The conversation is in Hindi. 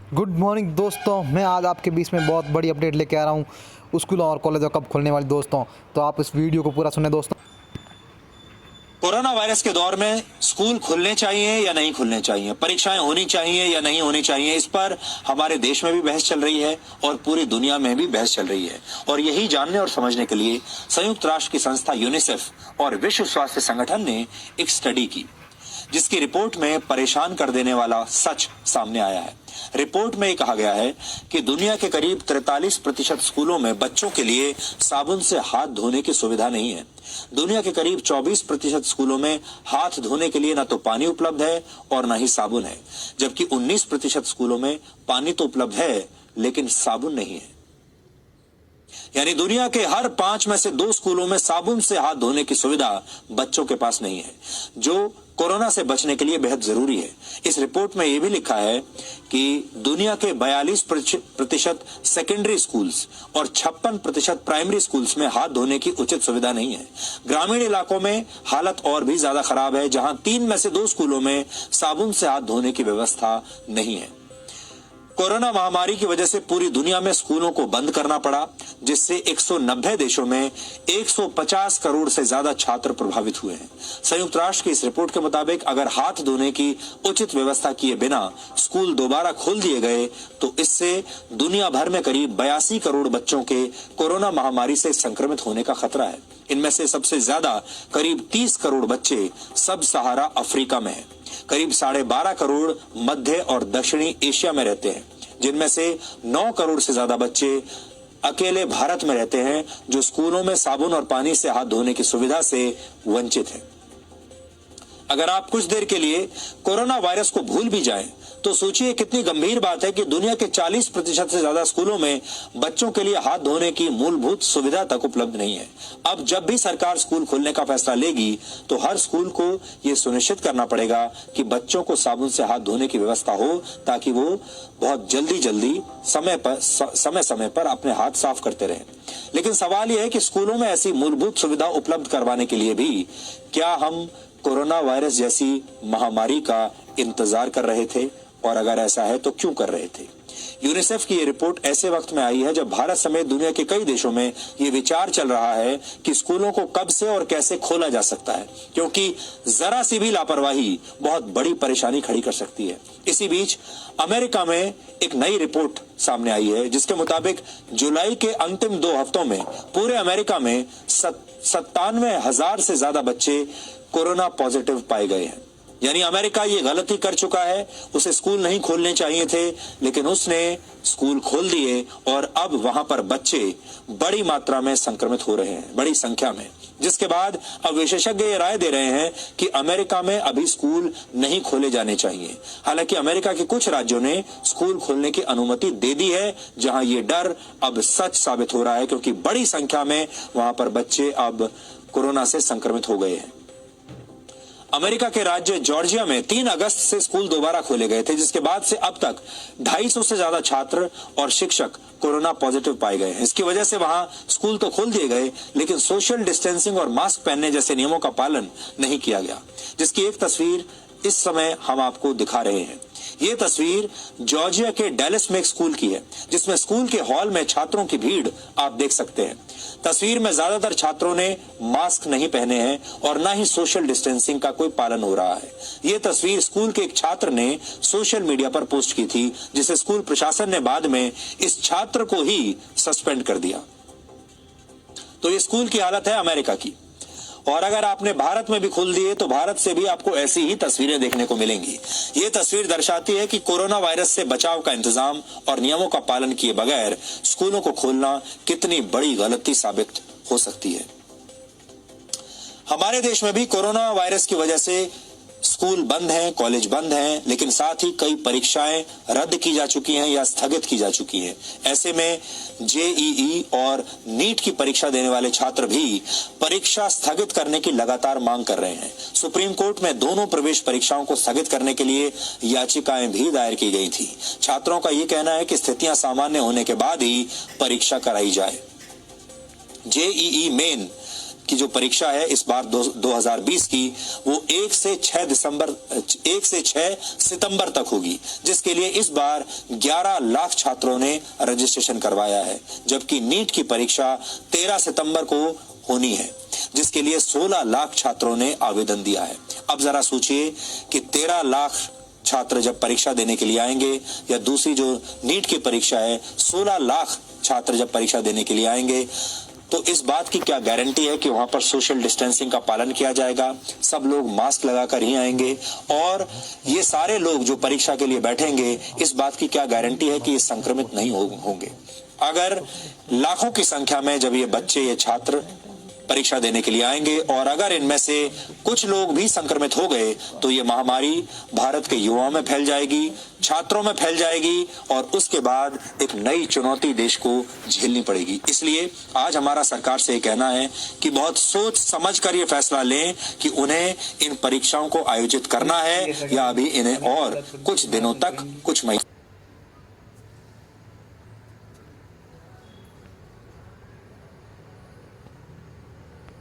गुड मॉर्निंग दोस्तों, मैं आज आपके बीच में बहुत बड़ी अपडेट लेके आ रहा हूँ स्कूल और कॉलेज कब खुलने वाले दोस्तों। तो आप इस वीडियो को पूरा सुने दोस्तों। कोरोना वायरस के दौर में स्कूल खुलने चाहिए या नहीं खुलने चाहिए, परीक्षाएं होनी चाहिए या नहीं होनी चाहिए, इस पर हमारे देश में भी बहस चल रही है और पूरी दुनिया में भी बहस चल रही है। और यही जानने और समझने के लिए संयुक्त राष्ट्र की संस्था यूनिसेफ और विश्व स्वास्थ्य संगठन ने एक स्टडी की, जिसकी रिपोर्ट में परेशान कर देने वाला सच सामने आया है। रिपोर्ट में कहा गया है कि दुनिया के करीब 43% स्कूलों में बच्चों के लिए साबुन से हाथ धोने की सुविधा नहीं है। दुनिया के करीब 24% स्कूलों में हाथ धोने के लिए न तो पानी उपलब्ध है और न ही साबुन है, जबकि 19% स्कूलों में पानी तो उपलब्ध है लेकिन साबुन नहीं है। यानी दुनिया के हर 5 में से 2 स्कूलों में साबुन से हाथ धोने की सुविधा बच्चों के पास नहीं है, जो कोरोना से बचने के लिए बेहद जरूरी है। इस रिपोर्ट में यह भी लिखा है कि दुनिया के 42% सेकेंडरी स्कूल्स और 56% प्राइमरी स्कूल्स में हाथ धोने की उचित सुविधा नहीं है। ग्रामीण इलाकों में हालत और भी ज्यादा खराब है, जहां 3 में से 2 स्कूलों में साबुन से हाथ धोने की व्यवस्था नहीं है। कोरोना महामारी की वजह से पूरी दुनिया में स्कूलों को बंद करना पड़ा, जिससे 190 देशों में 150 करोड़ से ज्यादा छात्र प्रभावित हुए हैं। संयुक्त राष्ट्र की इस रिपोर्ट के मुताबिक अगर हाथ धोने की उचित व्यवस्था किए बिना स्कूल दोबारा खोल दिए गए तो इससे दुनिया भर में करीब 82 करोड़ बच्चों के कोरोना महामारी से संक्रमित होने का खतरा है। इनमें से सबसे ज्यादा करीब 30 करोड़ बच्चे सब सहारा अफ्रीका में हैं। करीब 12.5 करोड़ मध्य और दक्षिणी एशिया में रहते हैं, जिनमें से 9 करोड़ से ज्यादा बच्चे अकेले भारत में रहते हैं, जो स्कूलों में साबुन और पानी से हाथ धोने की सुविधा से वंचित हैं। अगर आप कुछ देर के लिए कोरोना वायरस को भूल भी जाएं, तो सोचिए कितनी गंभीर बात है कि दुनिया के 40% से ज्यादा स्कूलों में बच्चों के लिए हाथ धोने की मूलभूत सुविधा तक उपलब्ध नहीं है। अब जब भी सरकार स्कूल खोलने का फैसला लेगी तो हर स्कूल को यह सुनिश्चित करना पड़ेगा कि बच्चों को साबुन से हाथ धोने की व्यवस्था हो, ताकि वो बहुत जल्दी समय समय पर अपने हाथ साफ करते रहें। लेकिन सवाल यह है कि स्कूलों में ऐसी मूलभूत सुविधा उपलब्ध करवाने के लिए भी क्या हम कोरोना वायरस जैसी महामारी का इंतजार कर रहे थे, और अगर ऐसा है तो क्यों कर रहे थे? यूनिसेफ की ये रिपोर्ट ऐसे वक्त में आई है जब भारत समेत दुनिया के कई देशों में ये विचार चल रहा है कि स्कूलों को कब से और कैसे खोला जा सकता है, क्योंकि जरा सी भी लापरवाही बहुत बड़ी परेशानी खड़ी कर सकती है। इसी बीच अमेरिका में एक नई रिपोर्ट सामने आई है, जिसके मुताबिक जुलाई के अंतिम 2 हफ्तों में पूरे अमेरिका में 97,000 से ज्यादा बच्चे कोरोना पॉजिटिव पाए गए हैं। यानी अमेरिका ये गलती कर चुका है, उसे स्कूल नहीं खोलने चाहिए थे, लेकिन उसने स्कूल खोल दिए और अब वहां पर बच्चे बड़ी मात्रा में संक्रमित हो रहे हैं, बड़ी संख्या में, जिसके बाद अब विशेषज्ञ ये राय दे रहे हैं कि अमेरिका में अभी स्कूल नहीं खोले जाने चाहिए। हालांकि अमेरिका के कुछ राज्यों ने स्कूल खोलने की अनुमति दे दी है, जहां ये डर अब सच साबित हो रहा है, क्योंकि बड़ी संख्या में वहां पर बच्चे अब कोरोना से संक्रमित हो गए हैं। अमेरिका के राज्य जॉर्जिया में 3 अगस्त से स्कूल दोबारा खोले गए थे, जिसके बाद से अब तक 250 से ज्यादा छात्र और शिक्षक कोरोना पॉजिटिव पाए गए हैं। इसकी वजह से वहां स्कूल तो खोल दिए गए, लेकिन सोशल डिस्टेंसिंग और मास्क पहनने जैसे नियमों का पालन नहीं किया गया, जिसकी एक तस्वीर इस समय हम आपको दिखा रहे हैं। ये तस्वीर जॉर्जिया के डैलस में एक स्कूल की है, जिसमें स्कूल के हॉल में छात्रों की भीड़ आप देख सकते हैं। तस्वीर में ज्यादातर छात्रों ने मास्क नहीं पहने हैं और ना ही सोशल डिस्टेंसिंग का कोई पालन हो रहा है। ये तस्वीर स्कूल के एक छात्र ने सोशल मीडिया पर पोस्ट की थी, जिसे स्कूल प्रशासन ने बाद में इस छात्र को ही सस्पेंड कर दिया। तो ये स्कूल की हालत है अमेरिका की। और अगर आपने भारत में भी खोल दिए तो भारत से भी आपको ऐसी ही तस्वीरें देखने को मिलेंगी। ये तस्वीर दर्शाती है कि कोरोना वायरस से बचाव का इंतजाम और नियमों का पालन किए बगैर स्कूलों को खोलना कितनी बड़ी गलती साबित हो सकती है। हमारे देश में भी कोरोना वायरस की वजह से स्कूल बंद हैं, कॉलेज बंद हैं, लेकिन साथ ही कई परीक्षाएं रद्द की जा चुकी हैं या स्थगित की जा चुकी हैं। ऐसे में जेईई और नीट की परीक्षा देने वाले छात्र भी परीक्षा स्थगित करने की लगातार मांग कर रहे हैं। सुप्रीम कोर्ट में दोनों प्रवेश परीक्षाओं को स्थगित करने के लिए याचिकाएं भी दायर की गई थी। छात्रों का यह कहना है कि स्थितियां सामान्य होने के बाद ही परीक्षा कराई जाए। जेईई मेन की जो परीक्षा है इस बार 2020 की वो 1 से 6 सितंबर तक होगी, जिसके लिए इस बार 11 लाख छात्रों ने रजिस्ट्रेशन करवाया है, जबकि नीट की परीक्षा 13 सितंबर को होनी है, जिसके लिए 16 लाख छात्रों ने आवेदन दिया है। अब जरा सोचिए कि 13 लाख छात्र जब परीक्षा देने के लिए आएंगे, या दूसरी जो नीट की परीक्षा है 16 लाख छात्र जब परीक्षा देने के लिए आएंगे, तो इस बात की क्या गारंटी है कि वहां पर सोशल डिस्टेंसिंग का पालन किया जाएगा, सब लोग मास्क लगाकर ही आएंगे, और ये सारे लोग जो परीक्षा के लिए बैठेंगे इस बात की क्या गारंटी है कि ये संक्रमित नहीं होंगे। अगर लाखों की संख्या में जब ये बच्चे, ये छात्र परीक्षा देने के लिए आएंगे और अगर इनमें से कुछ लोग भी संक्रमित हो गए तो ये महामारी भारत के युवाओं में फैल जाएगी, छात्रों में फैल जाएगी, और उसके बाद एक नई चुनौती देश को झेलनी पड़ेगी। इसलिए आज हमारा सरकार से ये कहना है कि बहुत सोच समझ कर ये फैसला लें कि उन्हें इन परीक्षाओं को आयोजित करना है या अभी इन्हें और कुछ दिनों तक, कुछ महीने